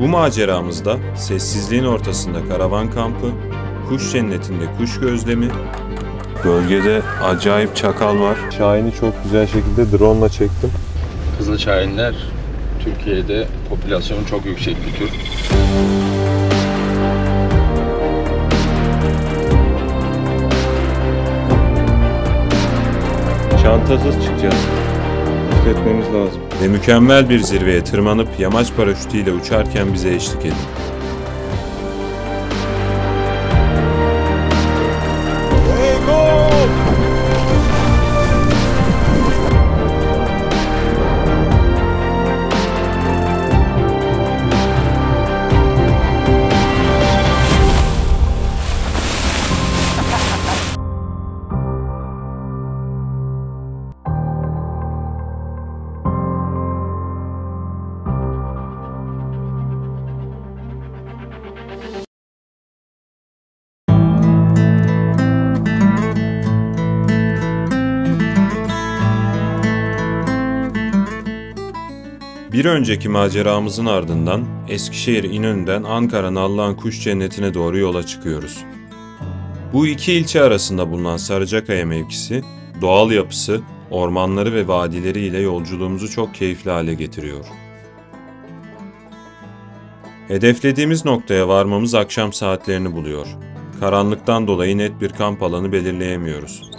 Bu maceramızda sessizliğin ortasında karavan kampı, kuş cennetinde kuş gözlemi, bölgede acayip çakal var. Şahin'i çok güzel şekilde drone'la çektim. Kızıl şahinler Türkiye'de popülasyonu çok yüksek bir tür. Çantasız çıkacağız. Dikkat etmemiz lazım. Ve mükemmel bir zirveye tırmanıp yamaç paraşütüyle uçarken bize eşlik edin. Bir önceki maceramızın ardından Eskişehir İnönü'den Ankara Nallıhan Kuş Cenneti'ne doğru yola çıkıyoruz. Bu iki ilçe arasında bulunan Sarıcakaya mevkisi, doğal yapısı, ormanları ve vadileri ile yolculuğumuzu çok keyifli hale getiriyor. Hedeflediğimiz noktaya varmamız akşam saatlerini buluyor. Karanlıktan dolayı net bir kamp alanı belirleyemiyoruz.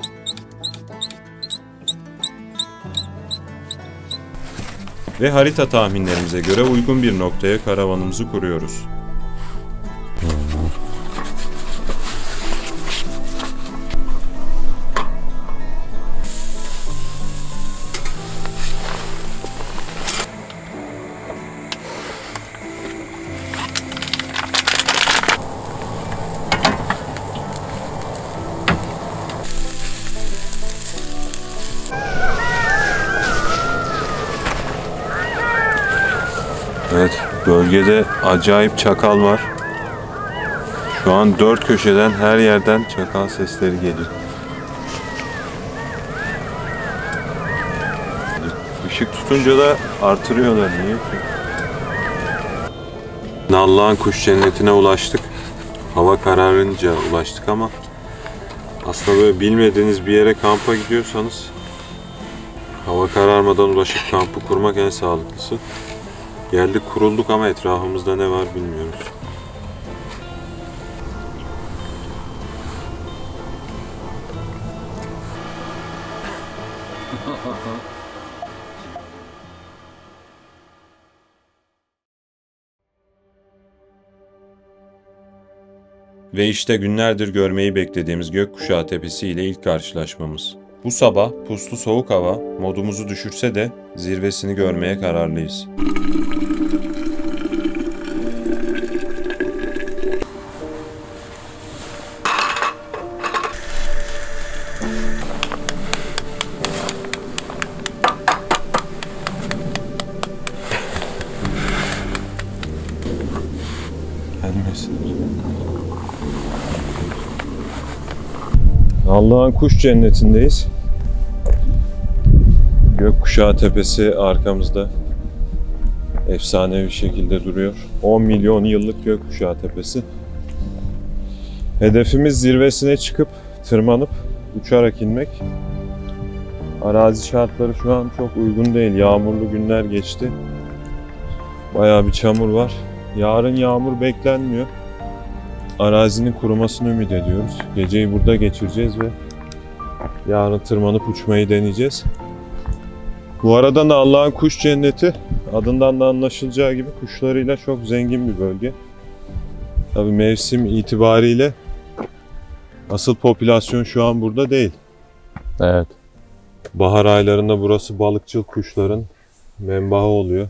Ve harita tahminlerimize göre uygun bir noktaya karavanımızı kuruyoruz. Evet, bölgede acayip çakal var. Şu an dört köşeden, her yerden çakal sesleri geliyor. Işık tutunca da artırıyorlar, niye ki? Nallıhan Kuş Cenneti'ne ulaştık. Hava kararınca ulaştık ama aslında böyle bilmediğiniz bir yere kampa gidiyorsanız hava kararmadan ulaşıp kampı kurmak en sağlıklısı. Geldik, kurulduk ama etrafımızda ne var bilmiyoruz. Ve işte günlerdir görmeyi beklediğimiz Gökkuşağı Tepesi ile ilk karşılaşmamız. Bu sabah puslu soğuk hava modumuzu düşürse de zirvesini görmeye kararlıyız. Nallıhan Kuş Cenneti'ndeyiz. Gökkuşağı Tepesi arkamızda efsanevi şekilde duruyor. 10 milyon yıllık Gökkuşağı Tepesi. Hedefimiz zirvesine çıkıp tırmanıp uçarak inmek. Arazi şartları şu an çok uygun değil. Yağmurlu günler geçti. Bayağı bir çamur var. Yarın yağmur beklenmiyor. Arazinin kurumasını ümit ediyoruz. Geceyi burada geçireceğiz ve yarın tırmanıp uçmayı deneyeceğiz. Bu arada Nallıhan Kuş Cenneti adından da anlaşılacağı gibi kuşlarıyla çok zengin bir bölge. Tabii mevsim itibariyle asıl popülasyon şu an burada değil. Evet. Bahar aylarında burası balıkçıl kuşların menbaı oluyor.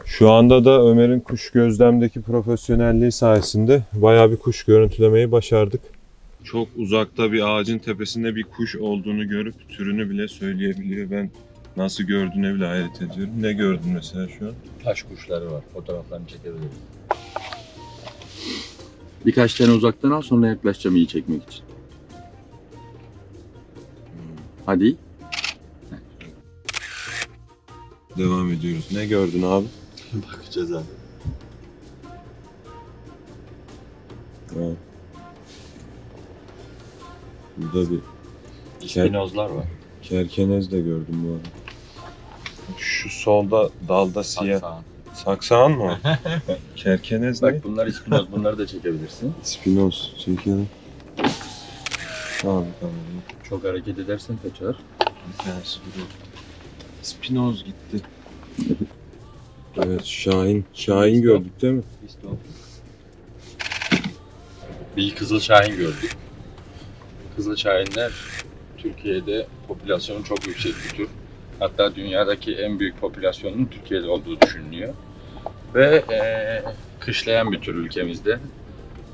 Şu anda da Ömer'in kuş gözlemdeki profesyonelliği sayesinde bayağı bir kuş görüntülemeyi başardık. Çok uzakta bir ağacın tepesinde bir kuş olduğunu görüp türünü bile söyleyebiliyor. Ben nasıl gördüğüne bile hayret ediyorum. Ne gördün mesela şu an? Taş kuşları var. Fotoğraflarını çekebilirim. Birkaç tane uzaktan al, sonra yaklaşacağım iyi çekmek için. Hadi. Devam ediyoruz. Ne gördün abi? Bakacağız abi. Evet. Burada bir İspinozlar var. kerkenez de gördüm bu arada. Şu solda dalda siyah. Saksağın. Saksağın mı? Kerkenez ne? Bak bunlar ispinoz. Bunları da çekebilirsin. Spinoz çekelim. Tamam. Çok hareket edersen kaçar. Bir tanesi burada. Spinoz gitti. Evet, Şahin gördük değil mi? Bir kızıl şahin gördük. Kızıl şahinler Türkiye'de popülasyonu çok yüksek bir tür. Hatta dünyadaki en büyük popülasyonun Türkiye'de olduğu düşünülüyor. Ve kışlayan bir tür ülkemizde.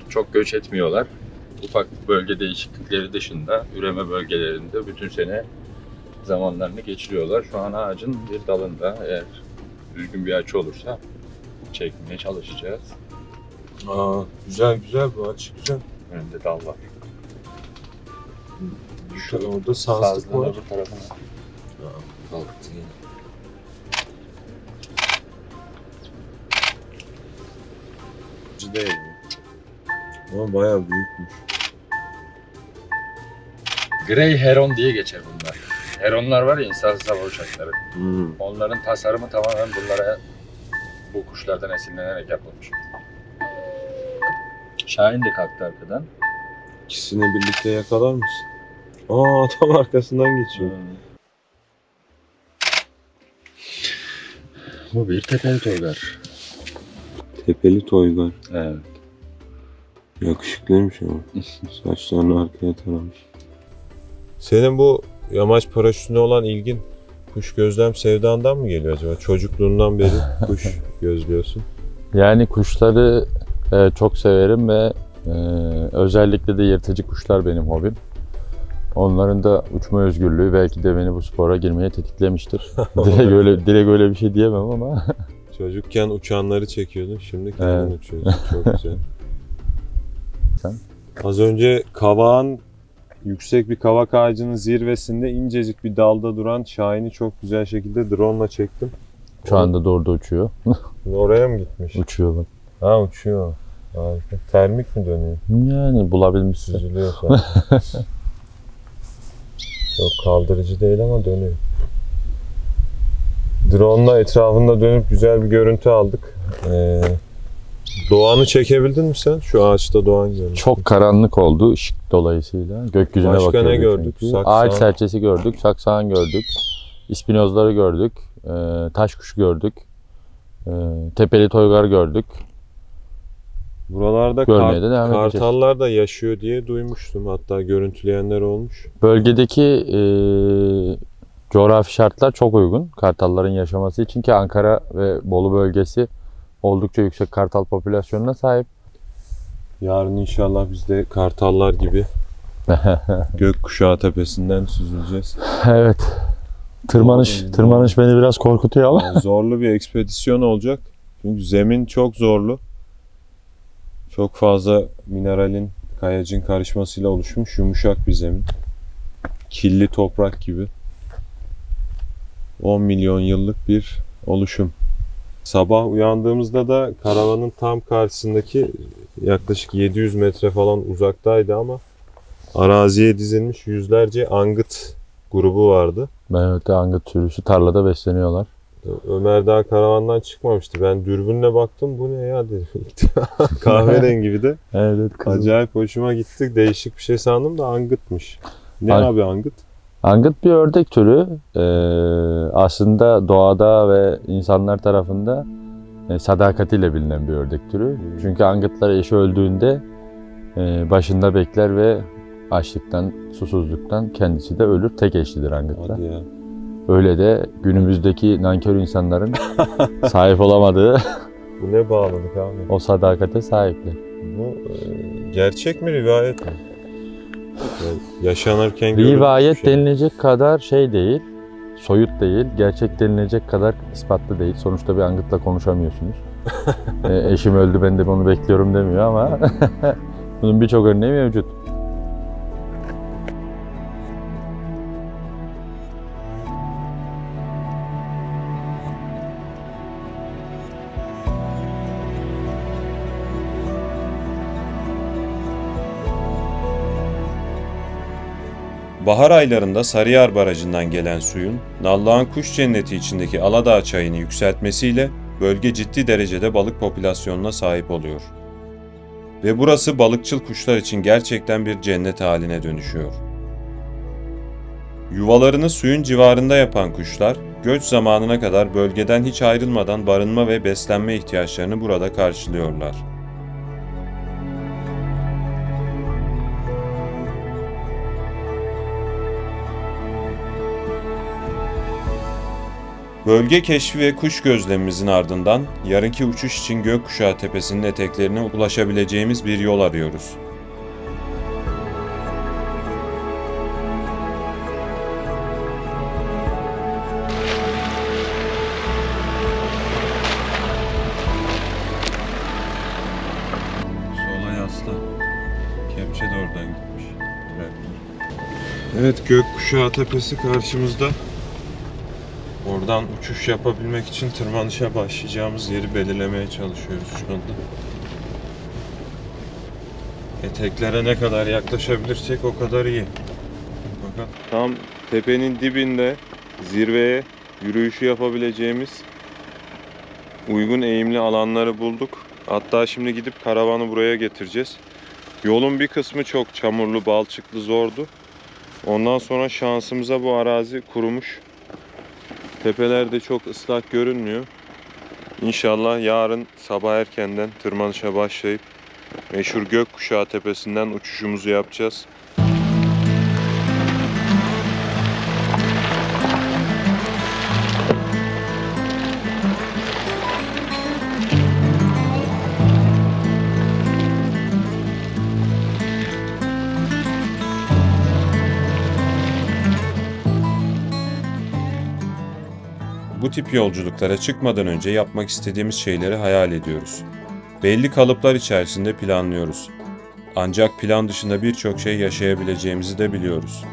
Çok göç etmiyorlar. Ufak bölge değişiklikleri dışında üreme bölgelerinde bütün sene zamanlarını geçiriyorlar. Şu an ağacın bir dalında, eğer düzgün bir açı olursa çekmeye çalışacağız. Aa, güzel bu açı güzel. Önünde dal var. Orada sazlık var. öbür tarafına. Kalktı yine. Acı değil mi? Ama bayağı büyükmüş. Grey Heron diye geçer bunlar. Heronlar var ya, insansız hava uçakları. Hmm. Onların tasarımı tamamen bunlara, bu kuşlardan esinlenerek yapılmış. Şahin de kalktı arkadan. İkisini birlikte yakalar mısın? Aa, tam arkasından geçiyor. Bu bir tepeli toygar. Tepeli toygar. Evet. Yakışıklıymış ama. Saçlarını arkaya taramış. Senin bu yamaç paraşütüne olan ilgin kuş gözlem sevdandan mı geliyor acaba? Çocukluğundan beri kuş gözlüyorsun. Yani kuşları çok severim ve özellikle de yırtıcı kuşlar benim hobim. Onların da uçma özgürlüğü belki de beni bu spora girmeye tetiklemiştir. direkt öyle bir şey diyemem ama. Çocukken uçanları çekiyordun, şimdi kendin uçuyorsun. Çok güzel. Sen? Az önce kavağın, yüksek bir kavak ağacının zirvesinde incecik bir dalda duran şahini çok güzel şekilde drone'la çektim. Şu anda doğru da uçuyor. Oraya mı gitmiş? Uçuyor bak. Ha, uçuyor. Harika. Termik mi dönüyor? Yani bulabilmişsin. Süzülüyor falan. Çok kaldırıcı değil ama dönüyor. Drone'la etrafında dönüp güzel bir görüntü aldık. Doğanı çekebildin mi sen? Şu ağaçta doğan görüntü. Çok karanlık oldu ışık dolayısıyla. Gökyüzüne Başka bakıyorduk. ne gördük? çünkü. Saksağın. Ağaç serçesi gördük, saksağın gördük. İspinozları gördük. Taş kuşu gördük. Tepeli toygar gördük. Buralarda Görmeye de devam edeceğiz. kartallar da yaşıyor diye duymuştum. Hatta görüntüleyenler olmuş. Bölgedeki coğrafi şartlar çok uygun kartalların yaşaması için ki Ankara ve Bolu bölgesi oldukça yüksek kartal popülasyonuna sahip. Yarın inşallah biz de kartallar gibi gökkuşağı tepesinden süzüleceğiz. Evet. Tırmanış beni biraz korkutuyor ama. Yani zorlu bir ekspedisyon olacak. Çünkü zemin çok zorlu. Çok fazla mineralin, kayacın karışmasıyla oluşmuş yumuşak bir zemin. Killi toprak gibi. 10 milyon yıllık bir oluşum. Sabah uyandığımızda da karavanın tam karşısındaki yaklaşık 700 metre falan uzaktaydı ama araziye dizilmiş yüzlerce angıt grubu vardı. Evet, angıt sürüsü tarlada besleniyorlar. Ömer daha karavandan çıkmamıştı. Ben dürbünle baktım, bu ne ya dedim. Kahverengi bir de. Evet, kızım. Acayip hoşuma gitti. Değişik bir şey sandım da angıtmış. Ne abi angıt? Angıt bir ördek türü. Aslında doğada ve insanlar tarafında sadakatiyle bilinen bir ördek türü. Çünkü angıtlar eşi öldüğünde başında bekler ve açlıktan, susuzluktan kendisi de ölür. Tek eşlidir angıtlar. Hadi ya. Öyle de günümüzdeki nankör insanların sahip olamadığı Bu ne bağladık abi? o sadakate sahipler. Bu gerçek mi, rivayet mi? Yani yaşanırken Rivayet görülmüş bir şey. denilecek kadar şey değil, soyut değil, gerçek denilecek kadar ispatlı değil. Sonuçta bir angıtla konuşamıyorsunuz. Eşim öldü, ben de onu bekliyorum demiyor ama bunun birçok örneği mevcut. Bahar aylarında Sarıyer Barajı'ndan gelen suyun Nallıhan Kuş Cenneti içindeki Aladağ çayını yükseltmesiyle bölge ciddi derecede balık popülasyonuna sahip oluyor. Ve burası balıkçıl kuşlar için gerçekten bir cennet haline dönüşüyor. Yuvalarını suyun civarında yapan kuşlar, göç zamanına kadar bölgeden hiç ayrılmadan barınma ve beslenme ihtiyaçlarını burada karşılıyorlar. Bölge keşfi ve kuş gözlemimizin ardından yarınki uçuş için Gökkuşağı Tepesi'nin eteklerine ulaşabileceğimiz bir yol arıyoruz. Sola yasla. Kepçe de oradan gitmiş. Evet, Gökkuşağı Tepesi karşımızda. Oradan uçuş yapabilmek için tırmanışa başlayacağımız yeri belirlemeye çalışıyoruz şu anda. Eteklere ne kadar yaklaşabilirsek o kadar iyi. Fakat tam tepenin dibinde zirveye yürüyüşü yapabileceğimiz uygun eğimli alanları bulduk. Hatta şimdi gidip karavanı buraya getireceğiz. Yolun bir kısmı çok çamurlu, balçıklı, zordu. Ondan sonra şansımıza bu arazi kurumuş. Tepelerde çok ıslak görünmüyor. İnşallah yarın sabah erkenden tırmanışa başlayıp meşhur Gökkuşağı Tepesi'nden uçuşumuzu yapacağız. Bu tip yolculuklara çıkmadan önce yapmak istediğimiz şeyleri hayal ediyoruz. Belli kalıplar içerisinde planlıyoruz. Ancak plan dışında birçok şey yaşayabileceğimizi de biliyoruz.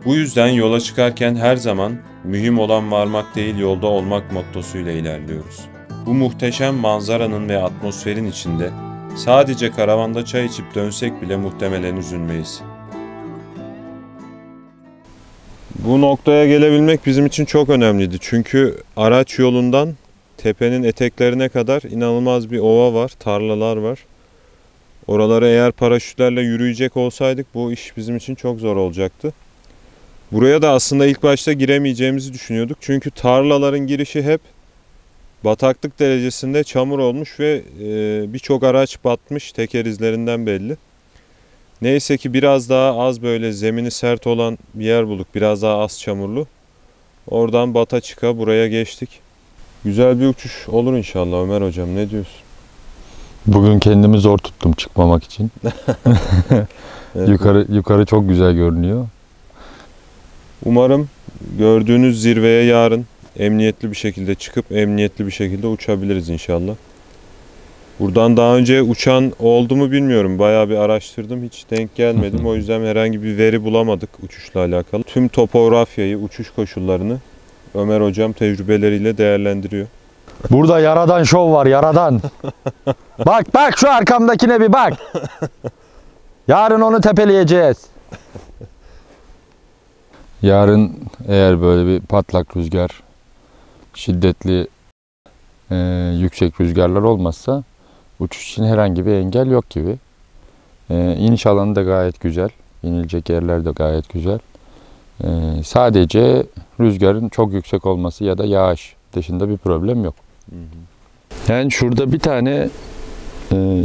Bu yüzden yola çıkarken her zaman mühim olan varmak değil yolda olmak mottosuyla ilerliyoruz. Bu muhteşem manzaranın ve atmosferin içinde sadece karavanda çay içip dönsek bile muhtemelen üzülmeyiz. Bu noktaya gelebilmek bizim için çok önemliydi. Çünkü araç yolundan tepenin eteklerine kadar inanılmaz bir ova var, tarlalar var. Oralara eğer paraşütlerle yürüyecek olsaydık bu iş bizim için çok zor olacaktı. Buraya da aslında ilk başta giremeyeceğimizi düşünüyorduk. Çünkü tarlaların girişi hep bataklık derecesinde çamur olmuş ve birçok araç batmış, teker izlerinden belli. Neyse ki biraz daha az böyle zemini sert olan bir yer bulduk. Biraz daha az çamurlu. Oradan bata çıka buraya geçtik. Güzel bir uçuş olur inşallah Ömer hocam, ne diyorsun? Bugün kendimi zor tuttum çıkmamak için. Evet. Yukarı çok güzel görünüyor. Umarım gördüğünüz zirveye yarın emniyetli bir şekilde çıkıp emniyetli bir şekilde uçabiliriz inşallah. Buradan daha önce uçan oldu mu bilmiyorum. Bayağı bir araştırdım. Hiç denk gelmedim. O yüzden herhangi bir veri bulamadık uçuşla alakalı. Tüm topografyayı, uçuş koşullarını Ömer hocam tecrübeleriyle değerlendiriyor. Burada yaradan şov var, yaradan. Bak şu arkamdakine bir bak. Yarın onu tepeleyeceğiz. Yarın eğer böyle bir patlak rüzgar, şiddetli yüksek rüzgarlar olmazsa uçuş için herhangi bir engel yok gibi. İniş alanı da gayet güzel. İnilecek yerler de gayet güzel. Sadece rüzgarın çok yüksek olması ya da yağış dışında bir problem yok. Yani şurada bir tane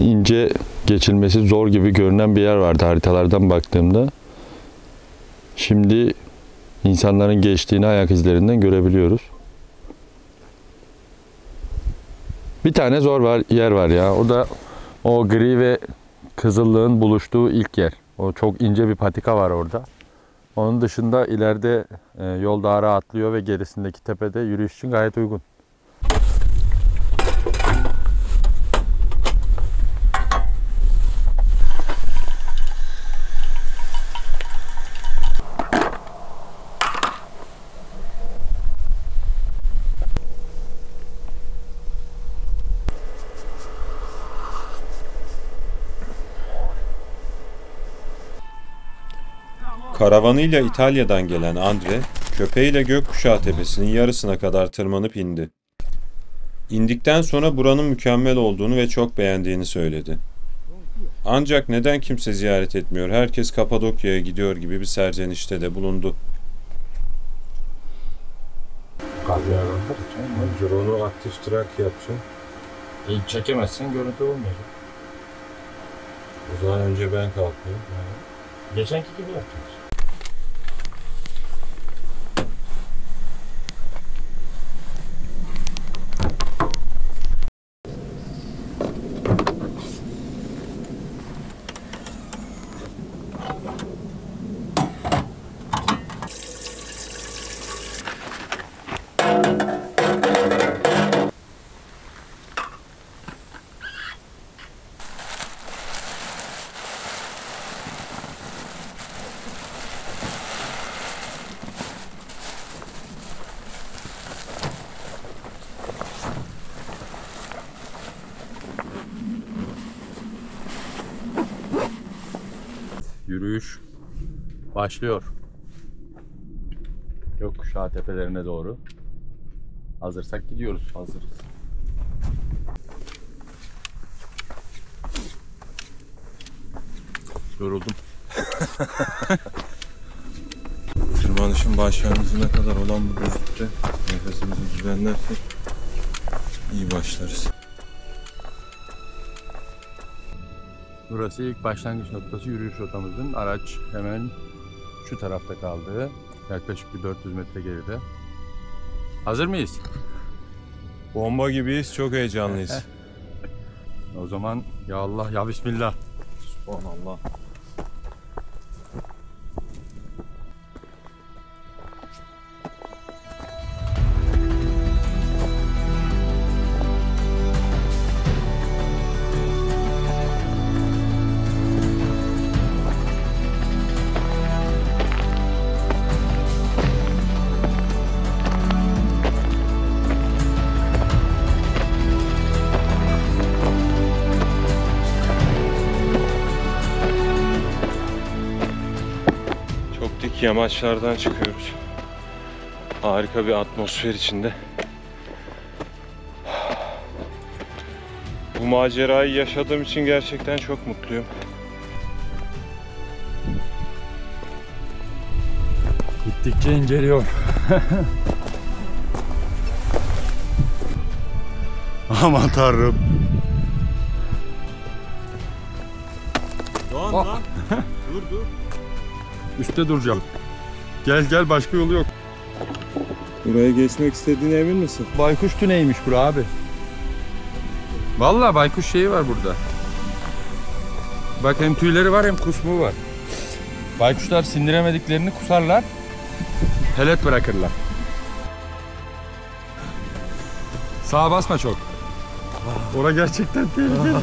ince geçilmesi zor gibi görünen bir yer vardı haritalardan baktığımda. Şimdi insanların geçtiğini ayak izlerinden görebiliyoruz. Bir tane yer var ya. O da o gri ve kızıllığın buluştuğu ilk yer. O çok ince bir patika var orada. Onun dışında ileride yol daha rahatlıyor ve gerisindeki tepede yürüyüş için gayet uygun. Karavanıyla İtalya'dan gelen Andre, köpeğiyle Gökkuşağı Tepesi'nin yarısına kadar tırmanıp indi. İndikten sonra buranın mükemmel olduğunu ve çok beğendiğini söyledi. Ancak neden kimse ziyaret etmiyor, herkes Kapadokya'ya gidiyor gibi bir serzenişte de bulundu. Drone'u aktif track yapacağım. Çekemezsen görüntü olmayacak. O zaman önce ben kalkayım. Geçenki gibi yapacağız. Yürüyüş başlıyor. Gökkuşağı tepelerine doğru. Hazırsak gidiyoruz. Hazırız. Yoruldum. Tırmanışın başlangıcına kadar olan bu düzlükte nefesimizi düzenlersek iyi başlarız. Burası ilk başlangıç noktası yürüyüş rotamızın. Araç hemen şu tarafta kaldı. Yaklaşık bir 400 metre geride. Hazır mıyız? Bomba gibiyiz, çok heyecanlıyız. O zaman ya Allah ya Bismillah. Subhanallah. Dik yamaçlardan çıkıyoruz. Harika bir atmosfer içinde. Bu macerayı yaşadığım için gerçekten çok mutluyum. Gittikçe inceliyor. Aman Tanrım. Doğan Bak. lan. Dur. Üste duracağım. Gel başka yolu yok. Buraya geçmek istediğine emin misin? Baykuş tüneymiş bura abi. Vallahi baykuş şeyi var burada. Bak hem tüyleri var hem kusmuğu var. Baykuşlar sindiremediklerini kusarlar. Pelet bırakırlar. Sağa basma çok. Ora gerçekten tehlikeli.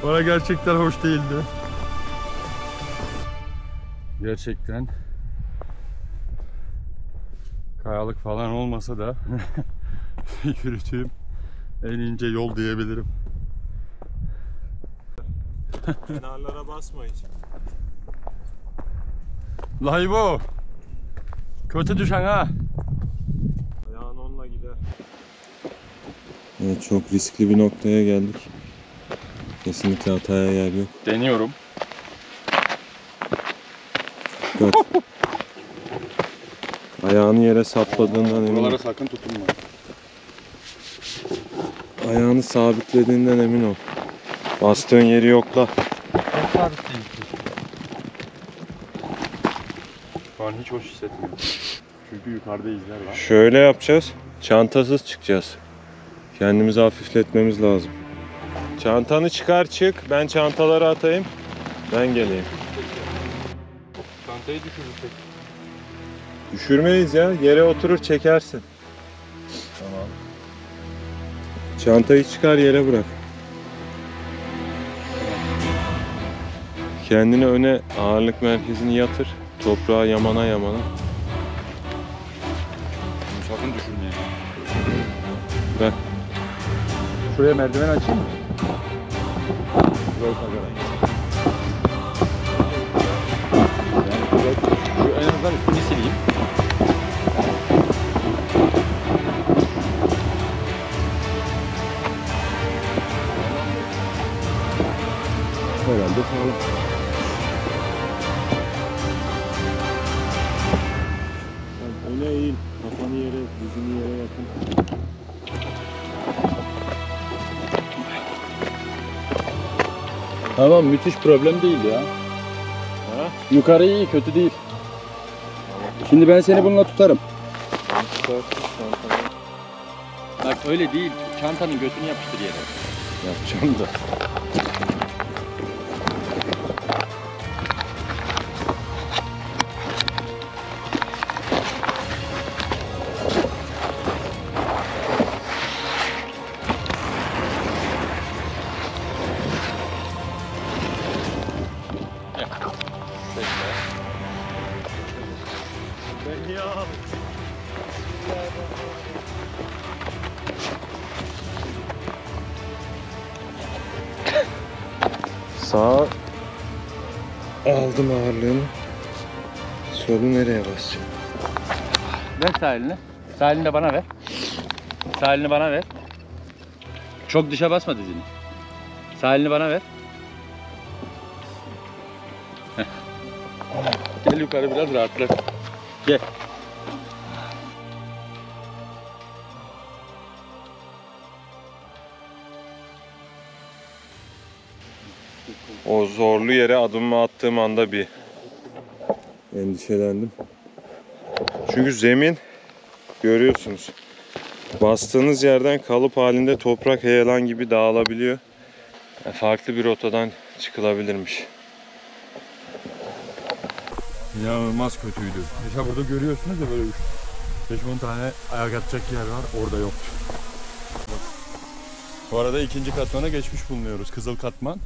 Ora gerçekten hoş değildi. Gerçekten kayalık falan olmasa da yürüdüğüm en ince yol diyebilirim. Kenarlara basma hiç. Laybo! Kötü düşen ha! Ayağın onunla gider. Evet, çok riskli bir noktaya geldik. Kesinlikle hataya yer yok. Deniyorum. Dikkat. Ayağını yere sapladığından emin ol. Buralara sakın tutunma. Ayağını sabitlediğinden emin ol. Bastığın yeri yokla. Çok sabit değil. Şu an hiç hoş hissetmiyorum. Çünkü yukarıda izler var. Şöyle yapacağız. Çantasız çıkacağız. Kendimizi hafifletmemiz lazım. Çantanı çıkar çık. Ben çantaları atayım. Ben geleyim. Çantayı düşürürsek. Düşürmeyiz ya. Yere oturur çekersin. Tamam. Çantayı çıkar yere bırak. Kendini öne, ağırlık merkezini yatır. Toprağa yamana yamana. Sakın düşürmeyin. Bak. Şuraya merdiven açayım mı? Burayı kagaran. Şu en azından üstünü sileyim. Herhalde sağlam. Öne eğil. Kafanı yere, dizini yere yakın. Tamam, müthiş problem değil ya. Ha? Yukarı iyi, kötü değil. Şimdi ben seni bununla tutarım. Bak öyle değil. Çantanın götünü yapıştır yere. Yapacağım da. Sağ aldım ağırlığını. Solu nereye basacağım? Ver sahilini. Sahilini de bana ver. Sahilini bana ver. Çok dışa basma dizini. Sahilini bana ver. Heh. Gel yukarı biraz rahatla. Gel. O zorlu yere adımımı attığım anda bir endişelendim. Çünkü zemin görüyorsunuz. Bastığınız yerden kalıp halinde toprak heyelan gibi dağılabiliyor. Farklı bir rotadan çıkılabilirmiş. İnanılmaz kötüydü. Mesela burada görüyorsunuz ya böyle 5-10 tane ayak atacak yer var, orada yoktu. Bu arada ikinci katmana geçmiş bulunuyoruz. Kızıl Katman.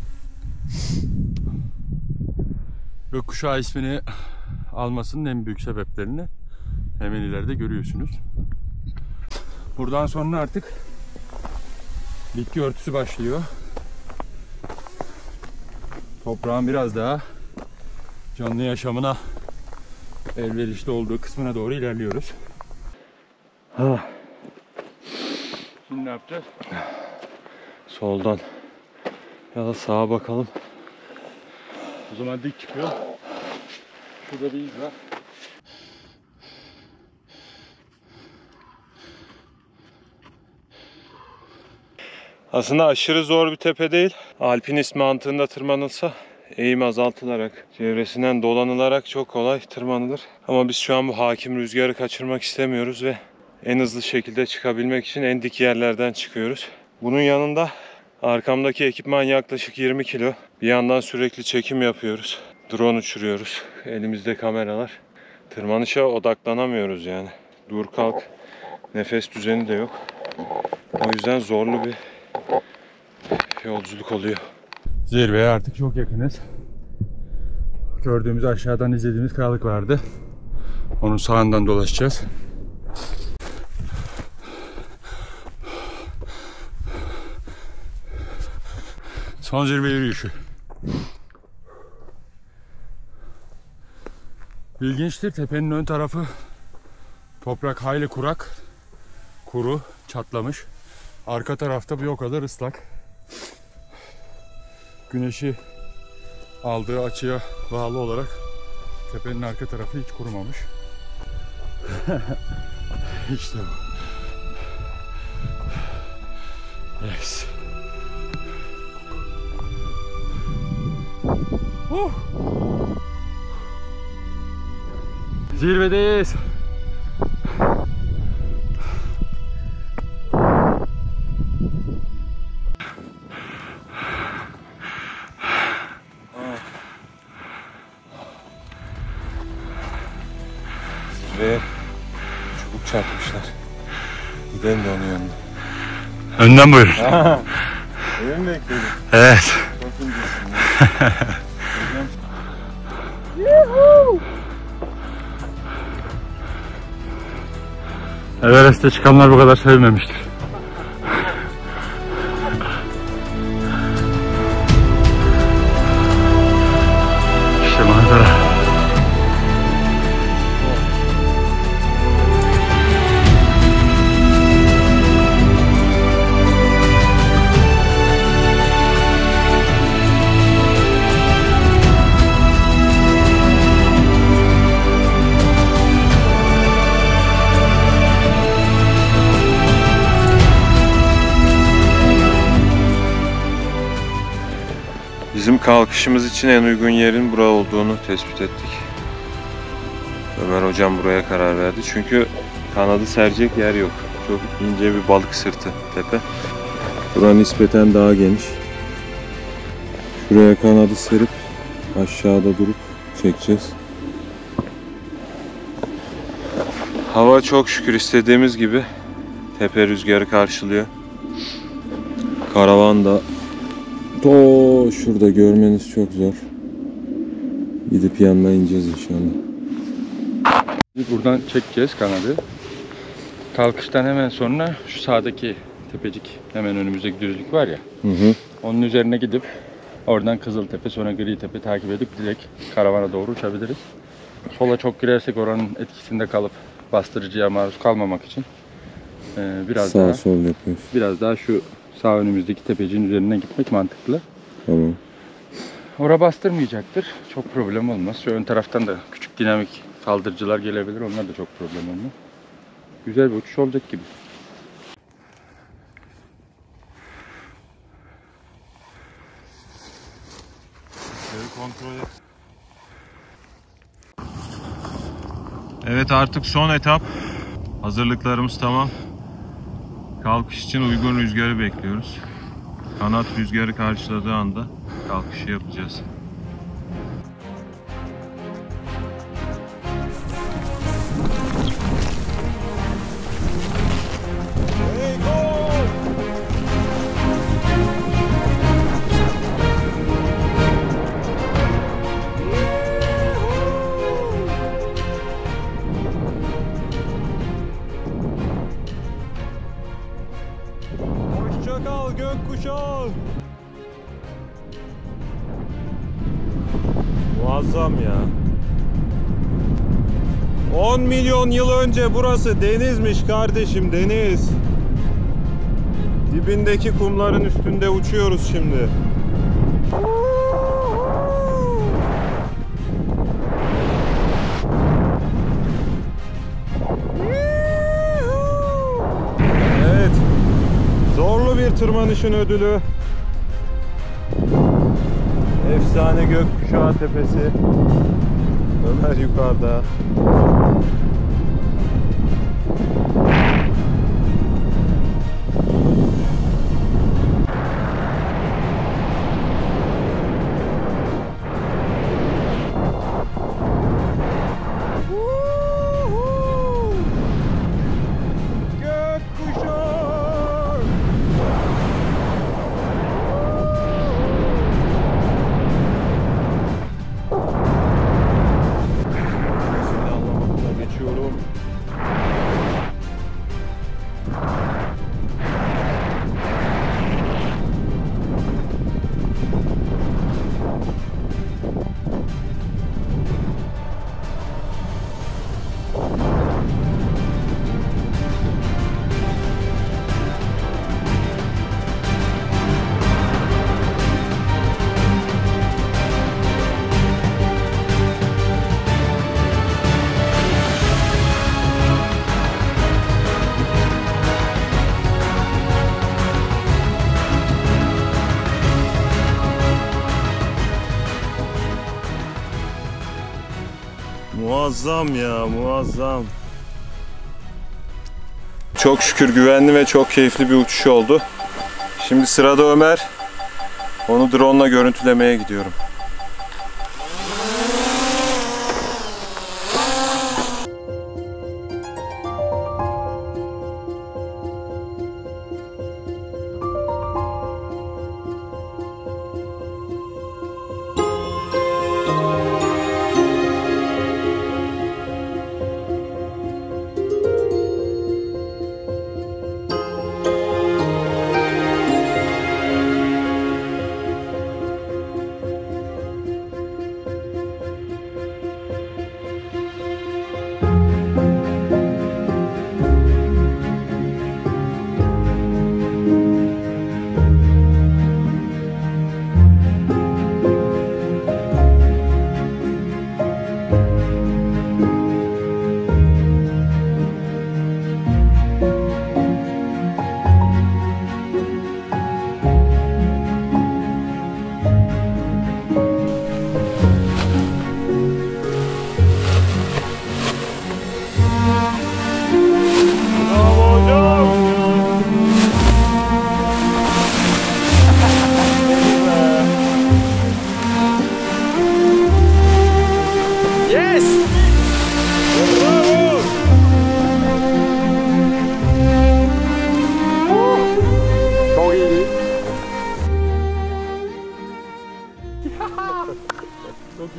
Gökkuşağı ismini almasının en büyük sebeplerini hemen ileride görüyorsunuz. Buradan sonra artık bitki örtüsü başlıyor. Toprağın biraz daha canlı yaşamına elverişli olduğu kısmına doğru ilerliyoruz. Şimdi ne yapacağız? Soldan ya da sağa bakalım. O zaman dik çıkıyor. Şurada bir iz var. Aslında aşırı zor bir tepe değil. Alpinist mantığında tırmanılsa eğim azaltılarak, çevresinden dolanılarak çok kolay tırmanılır. Ama biz şu an bu hakim rüzgarı kaçırmak istemiyoruz ve en hızlı şekilde çıkabilmek için en dik yerlerden çıkıyoruz. Bunun yanında arkamdaki ekipman yaklaşık 20 kilo. Bir yandan sürekli çekim yapıyoruz. Drone uçuruyoruz. Elimizde kameralar. Tırmanışa odaklanamıyoruz yani. Dur kalk. Nefes düzeni de yok. O yüzden zorlu bir yolculuk oluyor. Zirveye artık çok yakınız. Gördüğümüz aşağıdan izlediğimiz kayalık vardı. Onun sağından dolaşacağız. Son zirve yürüyüşü. İlginçtir, tepenin ön tarafı toprak hayli kurak, kuru, çatlamış. Arka tarafta bir o kadar ıslak. Güneşi aldığı açıya bağlı olarak tepenin arka tarafı hiç kurumamış. İşte bu. Yes. Zirvedeyiz. Ve çubuk çarpmışlar. Gidelim de onun yanına. Önden buyurun. Öyle mi bekliyordun? Evet. Çok incesin. Everest'te çıkanlar bu kadar sevmemiştir. İşte manzara. Bizim kalkışımız için en uygun yerin bura olduğunu tespit ettik. Ömer hocam buraya karar verdi. Çünkü kanadı serecek yer yok. Çok ince bir balık sırtı tepe. Bura nispeten daha geniş. Şuraya kanadı serip aşağıda durup çekeceğiz. Hava çok şükür istediğimiz gibi. Tepe rüzgarı karşılıyor. Karavan da şurada, görmeniz çok zor. Gidip yanına ineceğiz inşallah. Buradan çekeceğiz kanadı. Kalkıştan hemen sonra şu sağdaki tepecik, hemen önümüzdeki düzlük var ya. Onun üzerine gidip oradan Kızıltepe, sonra Gritepe takip edip direkt karavana doğru uçabiliriz. Sola çok girersek oranın etkisinde kalıp bastırıcıya maruz kalmamak için biraz daha şu sağ önümüzdeki tepeciğin üzerinden gitmek mantıklı. Tamam. Ora bastırmayacaktır. Çok problem olmaz. Şu ön taraftan da küçük dinamik kaldırıcılar gelebilir. Onlar da çok problem olmaz. Güzel bir uçuş olacak gibi. Kontrol et. Evet, artık son etap. Hazırlıklarımız tamam. Kalkış için uygun rüzgarı bekliyoruz. Kanat rüzgarı karşıladığı anda kalkışı yapacağız. Hoşçakal gökkuşağı. Muazzam ya. 10 milyon yıl önce burası denizmiş kardeşim, deniz. Dibindeki kumların üstünde uçuyoruz şimdi. Evet. Zorlu bir tırmanışın ödülü. Efsane gökkuşağı tepesi. Ömer yukarıda. Muazzam ya, muazzam. Çok şükür güvenli ve çok keyifli bir uçuş oldu. Şimdi sırada Ömer. Onu drone'la görüntülemeye gidiyorum.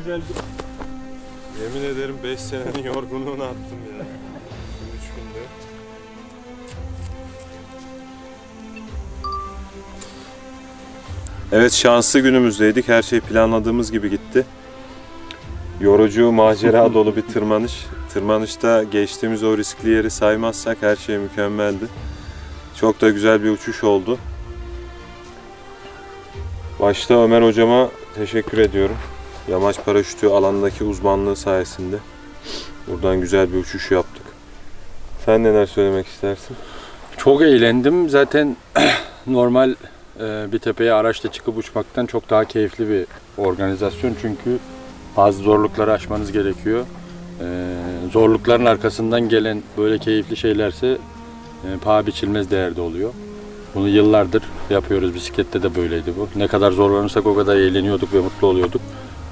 güzel bir... Yemin ederim 5 senenin yorgunluğunu attım ya. 3 günde. Evet, şanslı günümüzdeydik. Her şey planladığımız gibi gitti. Yorucu, macera dolu bir tırmanış. Tırmanışta geçtiğimiz o riskli yeri saymazsak her şey mükemmeldi. Çok da güzel bir uçuş oldu. Başta Ömer hocama teşekkür ediyorum. Yamaç paraşütü alanındaki uzmanlığı sayesinde buradan güzel bir uçuş yaptık. Sen neler söylemek istersin? Çok eğlendim. Zaten normal bir tepeye araçla çıkıp uçmaktan çok daha keyifli bir organizasyon. Çünkü bazı zorlukları aşmanız gerekiyor. Zorlukların arkasından gelen böyle keyifli şeylerse paha biçilmez değerde oluyor. Bunu yıllardır yapıyoruz. Bisiklette de böyleydi bu. Ne kadar zorlanırsak o kadar eğleniyorduk ve mutlu oluyorduk.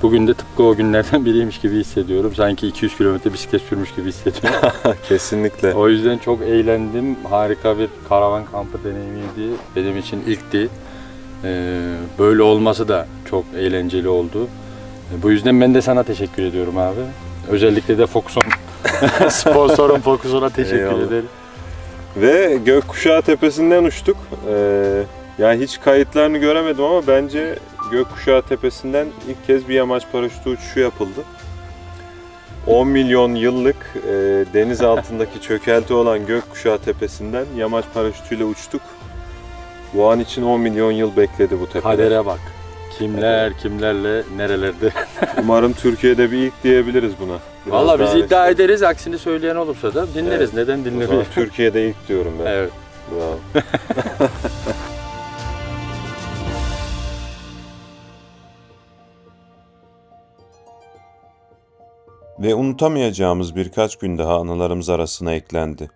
Bugün de tıpkı o günlerden biriymiş gibi hissediyorum. Sanki 200 kilometre bisiklet sürmüş gibi hissediyorum. Kesinlikle. O yüzden çok eğlendim. Harika bir karavan kampı deneyimiydi. Benim için ilkti. Böyle olması da çok eğlenceli oldu. Bu yüzden ben de sana teşekkür ediyorum abi. Özellikle de Fokuson sponsorum Fokuson'a teşekkür Eyvallah. ederim. Ve Gökkuşağı Tepesi'nden uçtuk. Yani hiç kayıtlarını göremedim ama bence Gökkuşağı Tepesi'nden ilk kez bir yamaç paraşütü uçuşu yapıldı. 10 milyon yıllık deniz altındaki çökelti olan Gökkuşağı Tepesi'nden yamaç paraşütüyle uçtuk. Bu an için 10 milyon yıl bekledi bu tepe. Kadere bak. Kimler kimlerle nerelerde. Umarım Türkiye'de bir ilk diyebiliriz buna. Biraz Valla biz daha iddia işte- ederiz. Aksini söyleyen olursa da dinleriz. Evet. Neden O zaman dinlemeyiz? Türkiye'de ilk diyorum ben. Evet. Bravo. Ve unutamayacağımız birkaç gün daha anılarımız arasına eklendi.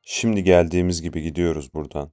Şimdi geldiğimiz gibi gidiyoruz buradan.